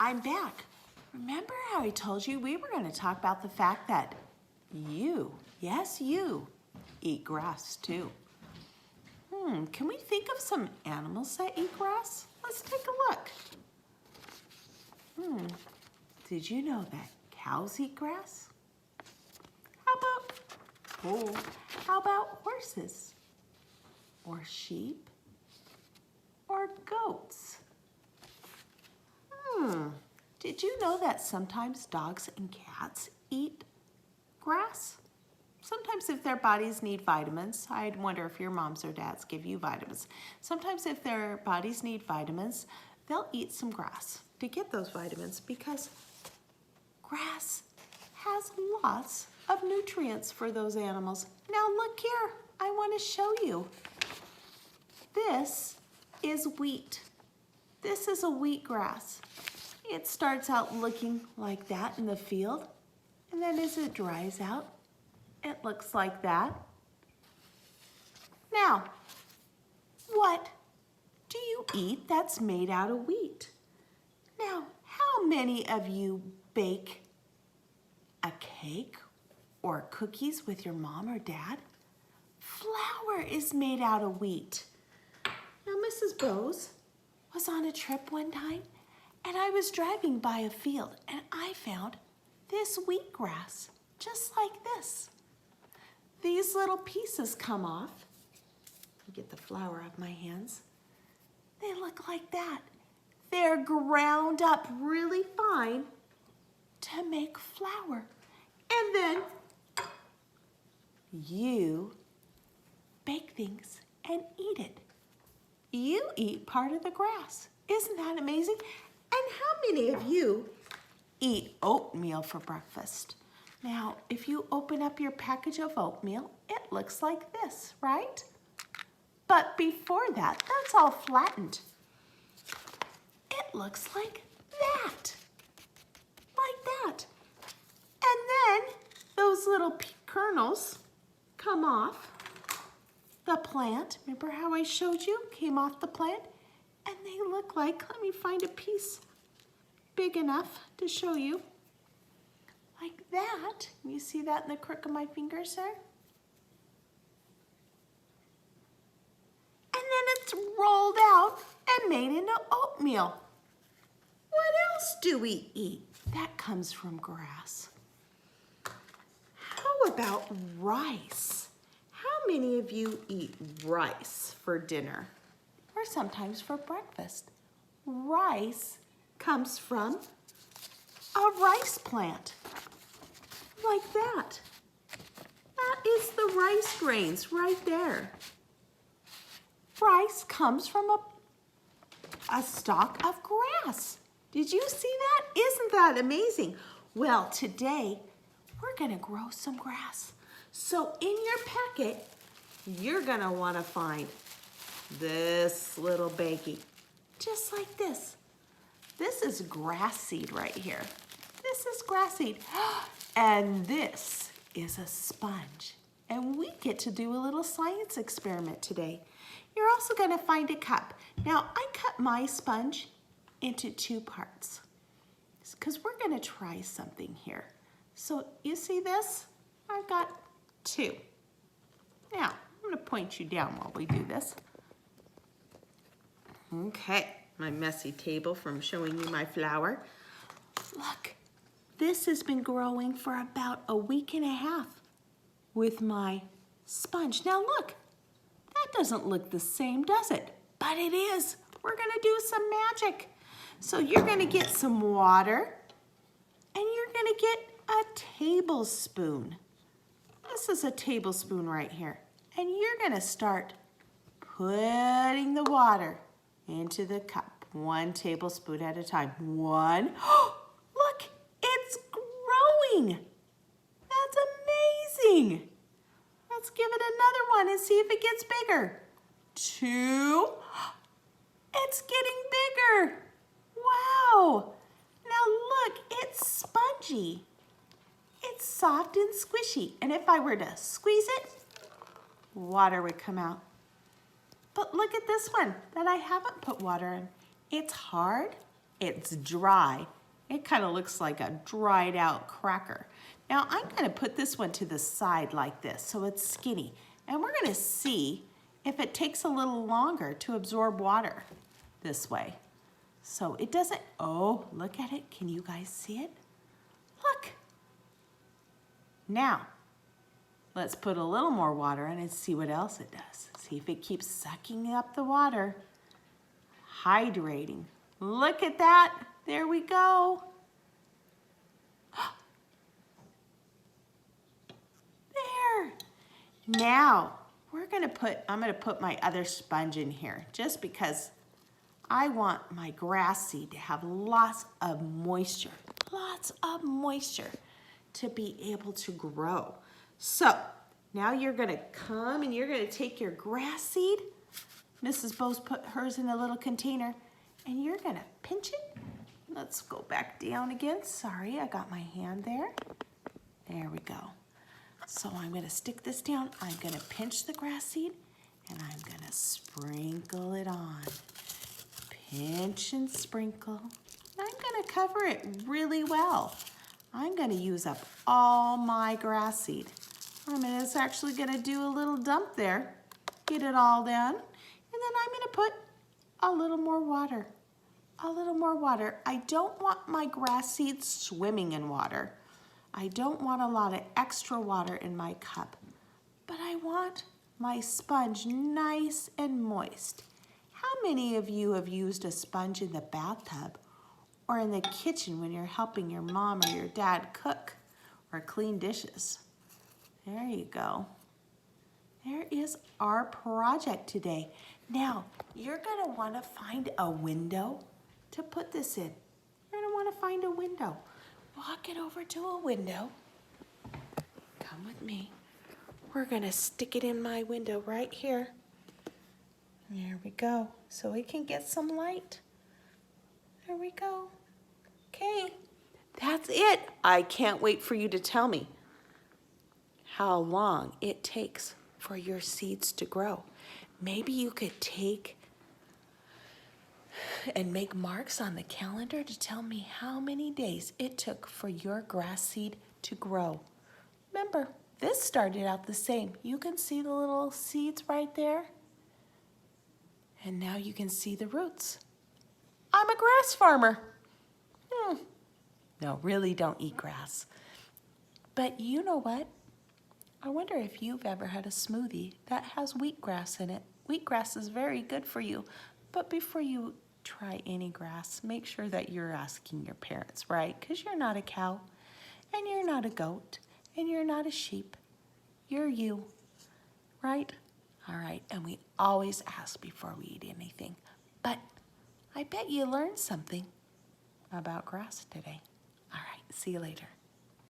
I'm back. Remember how I told you we were going to talk about the fact that you, yes you, eat grass too. Can we think of some animals that eat grass? Let's take a look. Did you know that cows eat grass? How about horses? Or sheep? Or goats? Did you know that sometimes dogs and cats eat grass? Sometimes if their bodies need vitamins, I'd wonder if your moms or dads give you vitamins. Sometimes if their bodies need vitamins, they'll eat some grass to get those vitamins because grass has lots of nutrients for those animals. Now look here, I want to show you. This is wheat. This is a wheatgrass. It starts out looking like that in the field, and then as it dries out, it looks like that. Now, what do you eat that's made out of wheat? Now, how many of you bake a cake or cookies with your mom or dad? Flour is made out of wheat. Now, Mrs. Bose was on a trip one time, and I was driving by a field, and I found this wheatgrass, just like this. These little pieces come off. Let me get the flour out of my hands. They look like that. They're ground up really fine to make flour. And then you bake things and eat it. You eat part of the grass. Isn't that amazing? And how many of you eat oatmeal for breakfast? Now, if you open up your package of oatmeal, it looks like this, right? But before that, that's all flattened. It looks like that. Like that. And then those little kernels come off the plant. Remember how I showed you? Came off the plant. And they look like, let me find a piece big enough to show you. Like that. You see that in the crook of my fingers there? And then it's rolled out and made into oatmeal. What else do we eat that comes from grass? How about rice? How many of you eat rice for dinner or sometimes for breakfast? Rice comes from a rice plant, like that. That is the rice grains right there. Rice comes from a stalk of grass. Did you see that? Isn't that amazing? Well, today we're gonna grow some grass. So in your packet, you're gonna wanna find this little baggie, just like this. This is grass seed right here. This is grass seed. And this is a sponge. And we get to do a little science experiment today. You're also gonna find a cup. Now, I cut my sponge into 2 parts because we're gonna try something here. So you see this? I've got 2. Now, I'm gonna point you down while we do this. Okay, my messy table from showing you my flour. Look, this has been growing for about a week and a half with my sponge. Now look, that doesn't look the same, does it? But it is. We're gonna do some magic. So you're gonna get some water and you're gonna get a tablespoon. This is a tablespoon right here. And you're gonna start putting the water into the cup, 1 tablespoon at a time. 1. Look, it's growing. That's amazing. Let's give it another one and see if it gets bigger. 2. It's getting bigger. Wow. Now look, it's spongy. It's soft and squishy. And if I were to squeeze it, water would come out. But look at this one that I haven't put water in. It's hard it's dry. It kind of looks like a dried out cracker. Now I'm going to put this one to the side like this so it's skinny. And we're going to see if it takes a little longer to absorb water this way. So it doesn't, oh, look at it. Can you guys see it? Look. Now, let's put a little more water in and see what else it does. See if it keeps sucking up the water. Hydrating. Look at that. There we go. There. Now, I'm gonna put my other sponge in here just because I want my grass seed to have lots of moisture to be able to grow. So now you're gonna come and you're gonna take your grass seed. Mrs. Bose put hers in a little container and you're gonna pinch it. Let's go back down again. Sorry, I got my hand there. There we go. So I'm gonna stick this down. I'm gonna pinch the grass seed and I'm gonna sprinkle it on. Pinch and sprinkle. I'm gonna cover it really well. I'm gonna use up all my grass seed. I'm actually gonna do a little dump there, get it all done, and then I'm gonna put a little more water. A little more water. I don't want my grass seeds swimming in water. I don't want a lot of extra water in my cup, but I want my sponge nice and moist. How many of you have used a sponge in the bathtub or in the kitchen when you're helping your mom or your dad cook or clean dishes? There you go. There is our project today. Now, you're gonna wanna find a window to put this in. You're gonna wanna find a window. Walk it over to a window. Come with me. We're gonna stick it in my window right here. There we go. So we can get some light. There we go. Okay, that's it. I can't wait for you to tell me how long it takes for your seeds to grow. Maybe you could take and make marks on the calendar to tell me how many days it took for your grass seed to grow. Remember, this started out the same. You can see the little seeds right there. And now you can see the roots. I'm a grass farmer. No, really don't eat grass. But you know what? I wonder if you've ever had a smoothie that has wheatgrass in it. Wheatgrass is very good for you. But before you try any grass, make sure that you're asking your parents, right? Because you're not a cow, and you're not a goat, and you're not a sheep. You're you, right? All right, and we always ask before we eat anything. But I bet you learned something about grass today. All right, see you later.